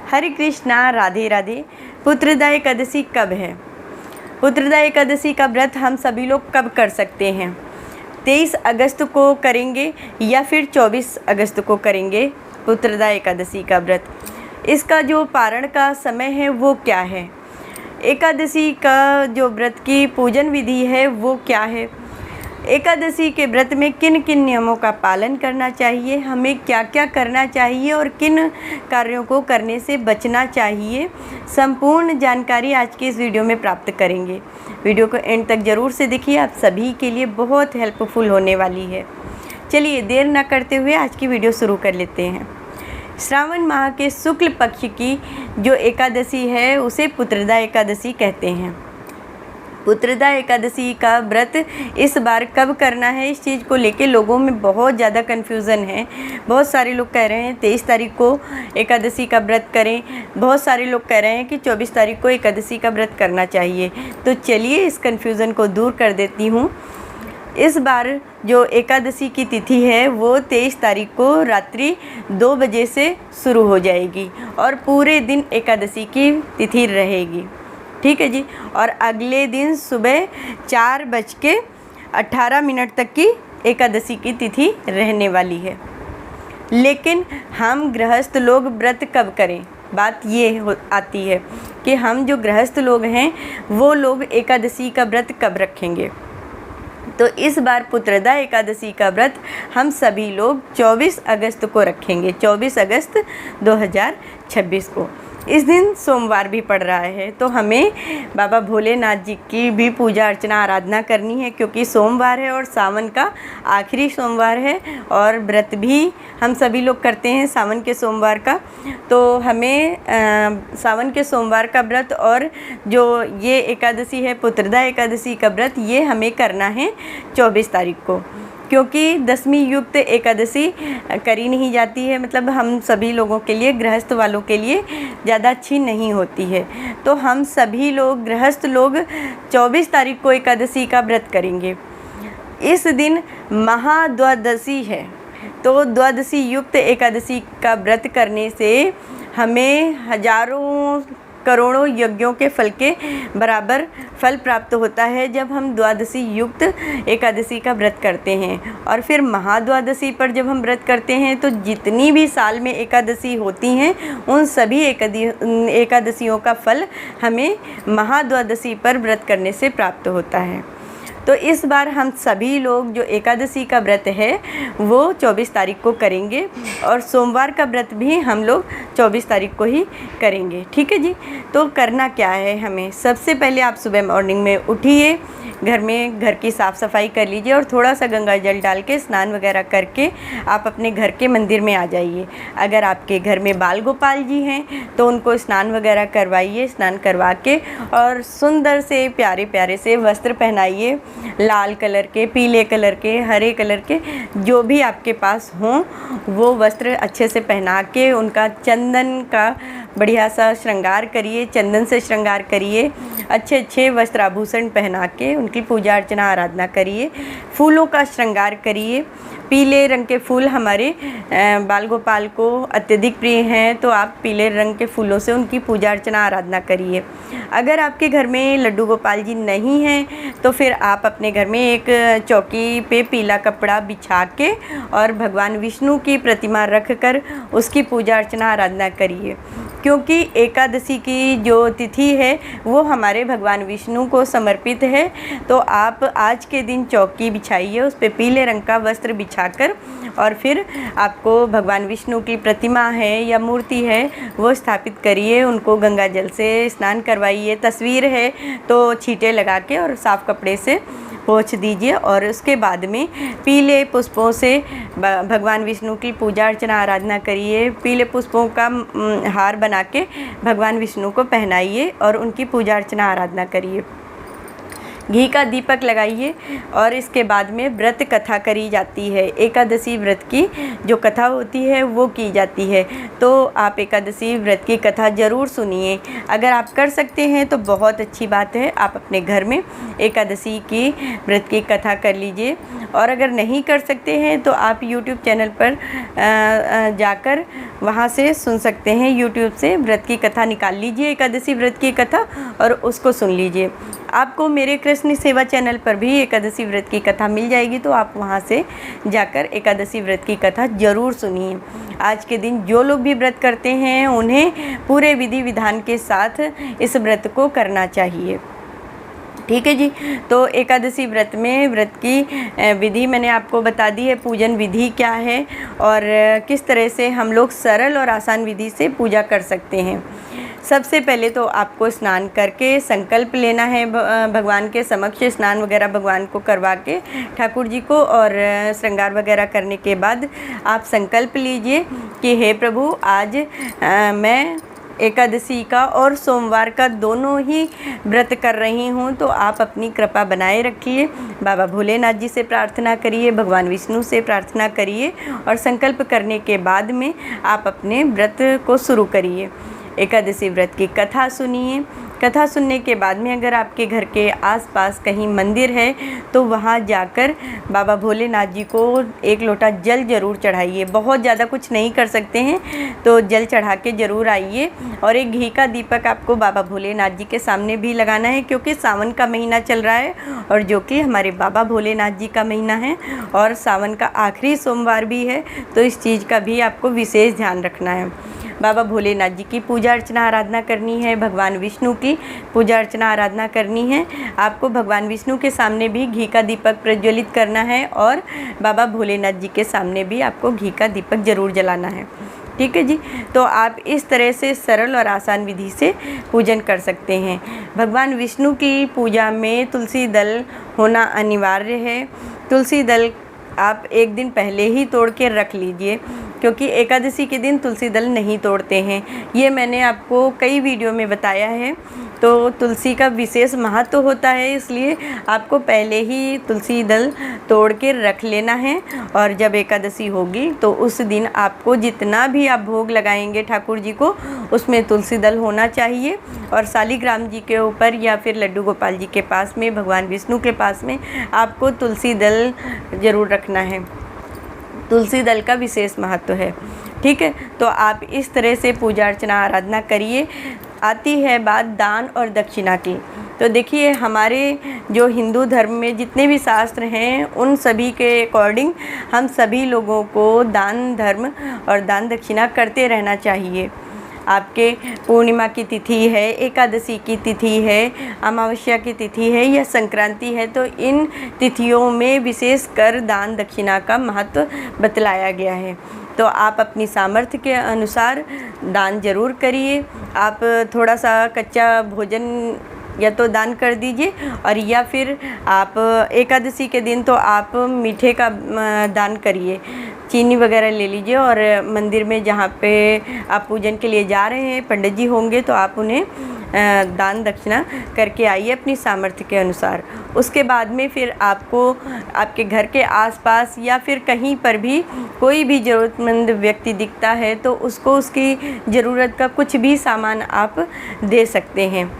हरे कृष्णा, राधे राधे। पुत्रदा एकादशी कब है? पुत्रदा एकादशी का व्रत हम सभी लोग कब कर सकते हैं? 23 अगस्त को करेंगे या फिर 24 अगस्त को करेंगे पुत्रदा एकादशी का व्रत। इसका जो पारण का समय है वो क्या है? एकादशी का जो व्रत की पूजन विधि है वो क्या है? एकादशी के व्रत में किन किन नियमों का पालन करना चाहिए, हमें क्या क्या करना चाहिए और किन कार्यों को करने से बचना चाहिए, संपूर्ण जानकारी आज के इस वीडियो में प्राप्त करेंगे। वीडियो को एंड तक ज़रूर से देखिए, आप सभी के लिए बहुत हेल्पफुल होने वाली है। चलिए देर ना करते हुए आज की वीडियो शुरू कर लेते हैं। श्रावण माह के शुक्ल पक्ष की जो एकादशी है उसे पुत्रदा एकादशी कहते हैं। पुत्रदा एकादशी का व्रत इस बार कब करना है, इस चीज़ को लेके लोगों में बहुत ज़्यादा कन्फ्यूज़न है। बहुत सारे लोग कह रहे हैं 23 तारीख को एकादशी का व्रत करें, बहुत सारे लोग कह रहे हैं कि 24 तारीख को एकादशी का व्रत करना चाहिए। तो चलिए इस कन्फ्यूज़न को दूर कर देती हूँ। इस बार जो एकादशी की तिथि है वो 23 तारीख को रात्रि 2 बजे से शुरू हो जाएगी और पूरे दिन एकादशी की तिथि रहेगी। ठीक है जी। और अगले दिन सुबह 4:18 तक की एकादशी की तिथि रहने वाली है। लेकिन हम गृहस्थ लोग व्रत कब करें? बात ये आती है कि हम जो गृहस्थ लोग हैं वो लोग एकादशी का व्रत कब रखेंगे। तो इस बार पुत्रदा एकादशी का व्रत हम सभी लोग 24 अगस्त को रखेंगे, 24 अगस्त 2026 को। इस दिन सोमवार भी पड़ रहा है, तो हमें बाबा भोलेनाथ जी की भी पूजा अर्चना आराधना करनी है, क्योंकि सोमवार है और सावन का आखिरी सोमवार है और व्रत भी हम सभी लोग करते हैं सावन के सोमवार का। तो हमें सावन के सोमवार का व्रत और जो ये एकादशी है पुत्रदा एकादशी का व्रत, ये हमें करना है 24 तारीख को, क्योंकि दशमी युक्त एकादशी करी नहीं जाती है। मतलब हम सभी लोगों के लिए, गृहस्थ वालों के लिए ज़्यादा अच्छी नहीं होती है। तो हम सभी लोग गृहस्थ लोग 24 तारीख को एकादशी का व्रत करेंगे। इस दिन महाद्वादशी है, तो द्वादशी युक्त एकादशी का व्रत करने से हमें हजारों करोड़ों यज्ञों के फल के बराबर फल प्राप्त होता है जब हम द्वादशी युक्त एकादशी का व्रत करते हैं। और फिर महाद्वादशी पर जब हम व्रत करते हैं तो जितनी भी साल में एकादशी होती हैं उन सभी एकादशियों का फल हमें महाद्वादशी पर व्रत करने से प्राप्त होता है। तो इस बार हम सभी लोग जो एकादशी का व्रत है वो 24 तारीख को करेंगे और सोमवार का व्रत भी हम लोग 24 तारीख को ही करेंगे। ठीक है जी। तो करना क्या है हमें? सबसे पहले आप सुबह मॉर्निंग में उठिए, घर की साफ़ सफाई कर लीजिए और थोड़ा सा गंगा जल डाल के स्नान वगैरह करके आप अपने घर के मंदिर में आ जाइए। अगर आपके घर में बाल गोपाल जी हैं तो उनको स्नान वगैरह करवाइए, स्नान करवा के और सुंदर से प्यारे प्यारे से वस्त्र पहनाइए, लाल कलर के, पीले कलर के, हरे कलर के, जो भी आपके पास हों वो वस्त्र अच्छे से पहना के उनका चंदन का बढ़िया सा श्रृंगार करिए, चंदन से श्रृंगार करिए, अच्छे अच्छे वस्त्र आभूषण पहना के उनकी पूजा अर्चना आराधना करिए, फूलों का श्रृंगार करिए। पीले रंग के फूल हमारे बाल गोपाल को अत्यधिक प्रिय हैं, तो आप पीले रंग के फूलों से उनकी पूजा अर्चना आराधना करिए। अगर आपके घर में लड्डू गोपाल जी नहीं हैं तो फिर आप अपने घर में एक चौकी पे पीला कपड़ा बिछा के और भगवान विष्णु की प्रतिमा रख कर उसकी पूजा अर्चना आराधना करिए, क्योंकि एकादशी की जो तिथि है वो हमारे भगवान विष्णु को समर्पित है। तो आप आज के दिन चौकी बिछाइए, उस पे पीले रंग का वस्त्र बिछाकर और फिर आपको भगवान विष्णु की प्रतिमा है या मूर्ति है वो स्थापित करिए, उनको गंगा जल से स्नान करवाइए। तस्वीर है तो छींटे लगा के और साफ़ कपड़े से पोंछ दीजिए और उसके बाद में पीले पुष्पों से भगवान विष्णु की पूजा अर्चना आराधना करिए। पीले पुष्पों का हार बना के भगवान विष्णु को पहनाइए और उनकी पूजा अर्चना आराधना करिए। घी का दीपक लगाइए और इसके बाद में व्रत कथा करी जाती है। एकादशी व्रत की जो कथा होती है वो की जाती है। तो आप एकादशी व्रत की कथा ज़रूर सुनिए। अगर आप कर सकते हैं तो बहुत अच्छी बात है, आप अपने घर में एकादशी की व्रत की कथा कर लीजिए। और अगर नहीं कर सकते हैं तो आप YouTube चैनल पर जाकर वहाँ से सुन सकते हैं। YouTube से व्रत की कथा निकाल लीजिए, एकादशी व्रत की कथा, और उसको सुन लीजिए। आपको मेरे कृष्ण सेवा चैनल पर भी एकादशी व्रत की कथा मिल जाएगी, तो आप वहाँ से जाकर एकादशी व्रत की कथा ज़रूर सुनिए। आज के दिन जो लोग भी व्रत करते हैं उन्हें पूरे विधि विधान के साथ इस व्रत को करना चाहिए। ठीक है जी। तो एकादशी व्रत में व्रत की विधि मैंने आपको बता दी है, पूजन विधि क्या है और किस तरह से हम लोग सरल और आसान विधि से पूजा कर सकते हैं। सबसे पहले तो आपको स्नान करके संकल्प लेना है, भगवान के समक्ष स्नान वगैरह भगवान को करवा के ठाकुर जी को, और श्रृंगार वगैरह करने के बाद आप संकल्प लीजिए कि हे प्रभु, आज मैं एकादशी का और सोमवार का दोनों ही व्रत कर रही हूँ, तो आप अपनी कृपा बनाए रखिए। बाबा भोलेनाथ जी से प्रार्थना करिए, भगवान विष्णु से प्रार्थना करिए और संकल्प करने के बाद में आप अपने व्रत को शुरू करिए। एकादशी व्रत की कथा सुनिए। कथा सुनने के बाद में अगर आपके घर के आसपास कहीं मंदिर है तो वहाँ जाकर बाबा भोलेनाथ जी को एक लोटा जल ज़रूर चढ़ाइए। बहुत ज़्यादा कुछ नहीं कर सकते हैं तो जल चढ़ा के ज़रूर आइए। और एक घी का दीपक आपको बाबा भोलेनाथ जी के सामने भी लगाना है, क्योंकि सावन का महीना चल रहा है और जो कि हमारे बाबा भोलेनाथ जी का महीना है और सावन का आखिरी सोमवार भी है, तो इस चीज़ का भी आपको विशेष ध्यान रखना है। बाबा भोलेनाथ जी की पूजा अर्चना आराधना करनी है, भगवान विष्णु की पूजा अर्चना आराधना करनी है। आपको भगवान विष्णु के सामने भी घी का दीपक प्रज्वलित करना है और बाबा भोलेनाथ जी के सामने भी आपको घी का दीपक ज़रूर जलाना है। ठीक है जी। तो आप इस तरह से सरल और आसान विधि से पूजन कर सकते हैं। भगवान विष्णु की पूजा में तुलसी दल होना अनिवार्य है। तुलसी दल आप एक दिन पहले ही तोड़ के रख लीजिए, क्योंकि एकादशी के दिन तुलसी दल नहीं तोड़ते हैं। ये मैंने आपको कई वीडियो में बताया है। तो तुलसी का विशेष महत्व होता है, इसलिए आपको पहले ही तुलसी दल तोड़ के रख लेना है। और जब एकादशी होगी तो उस दिन आपको जितना भी आप भोग लगाएंगे ठाकुर जी को, उसमें तुलसी दल होना चाहिए। और शालिग्राम जी के ऊपर या फिर लड्डू गोपाल जी के पास में, भगवान विष्णु के पास में आपको तुलसी दल ज़रूर रखना है। तुलसी दल का विशेष महत्व है। ठीक है। तो आप इस तरह से पूजा अर्चना आराधना करिए। आती है बात दान और दक्षिणा की। तो देखिए, हमारे जो हिंदू धर्म में जितने भी शास्त्र हैं उन सभी के अकॉर्डिंग हम सभी लोगों को दान धर्म और दान दक्षिणा करते रहना चाहिए। आपके पूर्णिमा की तिथि है, एकादशी की तिथि है, अमावस्या की तिथि है या संक्रांति है, तो इन तिथियों में विशेष कर दान दक्षिणा का महत्व बतलाया गया है। तो आप अपनी सामर्थ्य के अनुसार दान जरूर करिए। आप थोड़ा सा कच्चा भोजन या तो दान कर दीजिए, और या फिर आप एकादशी के दिन तो आप मीठे का दान करिए। चीनी वगैरह ले लीजिए और मंदिर में जहाँ पे आप पूजन के लिए जा रहे हैं पंडित जी होंगे तो आप उन्हें दान दक्षिणा करके आइए अपनी सामर्थ्य के अनुसार। उसके बाद में फिर आपको आपके घर के आसपास या फिर कहीं पर भी कोई भी ज़रूरतमंद व्यक्ति दिखता है तो उसको उसकी ज़रूरत का कुछ भी सामान आप दे सकते हैं।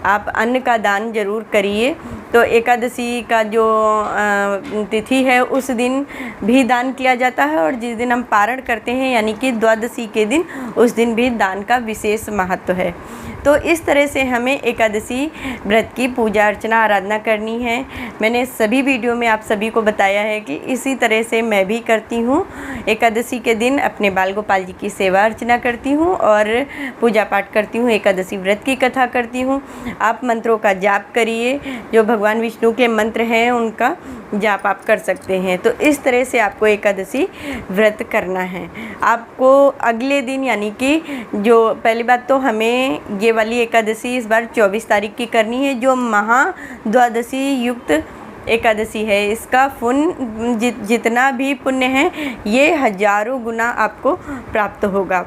आप अन्न का दान जरूर करिए। तो एकादशी का जो तिथि है उस दिन भी दान किया जाता है, और जिस दिन हम पारण करते हैं यानी कि द्वादशी के दिन, उस दिन भी दान का विशेष महत्व है। तो इस तरह से हमें एकादशी व्रत की पूजा अर्चना आराधना करनी है। मैंने सभी वीडियो में आप सभी को बताया है कि इसी तरह से मैं भी करती हूँ। एकादशी के दिन अपने बाल गोपाल जी की सेवा अर्चना करती हूँ और पूजा पाठ करती हूँ, एकादशी व्रत की कथा करती हूँ। आप मंत्रों का जाप करिए, जो भगवान विष्णु के मंत्र हैं उनका जाप आप कर सकते हैं। तो इस तरह से आपको एकादशी व्रत करना है। आपको अगले दिन यानी कि जो पहली बात तो हमें ये वाली एकादशी इस बार 24 तारीख की करनी है, जो महा द्वादशी युक्त एकादशी है। इसका पुण्य जितना भी पुण्य है ये हजारों गुना आपको प्राप्त होगा।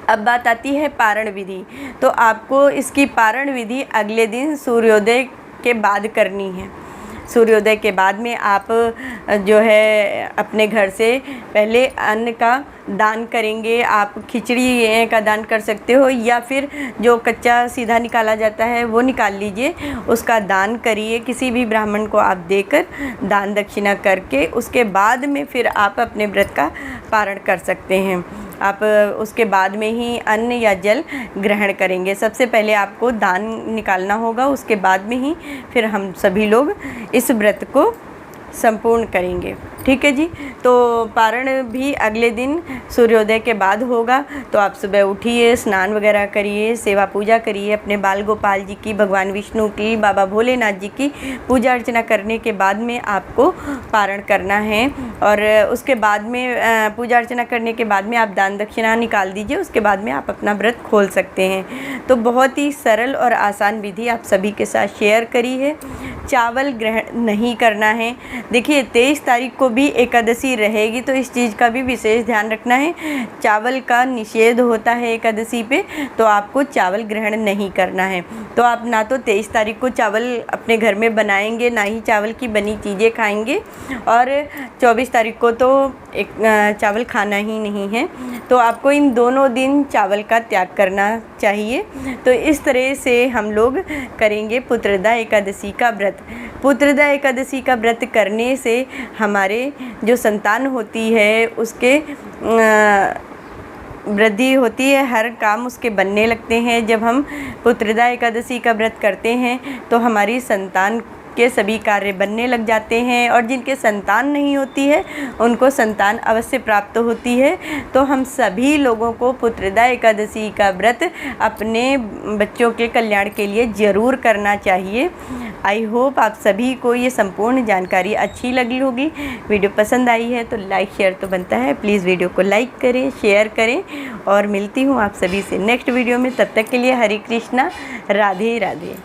अब बात आती है पारण विधि। तो आपको इसकी पारण विधि अगले दिन सूर्योदय के बाद करनी है। सूर्योदय के बाद में आप जो है अपने घर से पहले अन्न का दान करेंगे। आप खिचड़ी का दान कर सकते हो या फिर जो कच्चा सीधा निकाला जाता है वो निकाल लीजिए, उसका दान करिए। किसी भी ब्राह्मण को आप देकर दान दक्षिणा करके उसके बाद में फिर आप अपने व्रत का पारण कर सकते हैं। आप उसके बाद में ही अन्न या जल ग्रहण करेंगे। सबसे पहले आपको दान निकालना होगा, उसके बाद में ही फिर हम सभी लोग इस व्रत को संपूर्ण करेंगे। ठीक है जी। तो पारण भी अगले दिन सूर्योदय के बाद होगा। तो आप सुबह उठिए, स्नान वगैरह करिए, सेवा पूजा करिए, अपने बाल गोपाल जी की, भगवान विष्णु की, बाबा भोलेनाथ जी की पूजा अर्चना करने के बाद में आपको पारण करना है। और उसके बाद में पूजा अर्चना करने के बाद में आप दान दक्षिणा निकाल दीजिए, उसके बाद में आप अपना व्रत खोल सकते हैं। तो बहुत ही सरल और आसान विधि आप सभी के साथ शेयर करी है। चावल ग्रहण नहीं करना है। देखिए 23 तारीख को भी एकादशी रहेगी, तो इस चीज़ का भी विशेष ध्यान रखना है। चावल का निषेध होता है एकादशी पे, तो आपको चावल ग्रहण नहीं करना है। तो आप ना तो 23 तारीख को चावल अपने घर में बनाएंगे, ना ही चावल की बनी चीज़ें खाएंगे, और 24 तारीख को तो चावल खाना ही नहीं है। तो आपको इन दोनों दिन चावल का त्याग करना चाहिए। तो इस तरह से हम लोग करेंगे पुत्रदा एकादशी का व्रत। पुत्रदा एकादशी का व्रत करने से हमारे जो संतान होती है उसके वृद्धि होती है, हर काम उसके बनने लगते हैं। जब हम पुत्रदा एकादशी का व्रत करते हैं तो हमारी संतान के सभी कार्य बनने लग जाते हैं, और जिनके संतान नहीं होती है उनको संतान अवश्य प्राप्त होती है। तो हम सभी लोगों को पुत्रदा एकादशी का व्रत अपने बच्चों के कल्याण के लिए ज़रूर करना चाहिए। आई होप आप सभी को ये संपूर्ण जानकारी अच्छी लगी होगी। वीडियो पसंद आई है तो लाइक शेयर तो बनता है, प्लीज़ वीडियो को लाइक करें, शेयर करें, और मिलती हूँ आप सभी से नेक्स्ट वीडियो में। तब तक के लिए हरे कृष्णा, राधे राधे।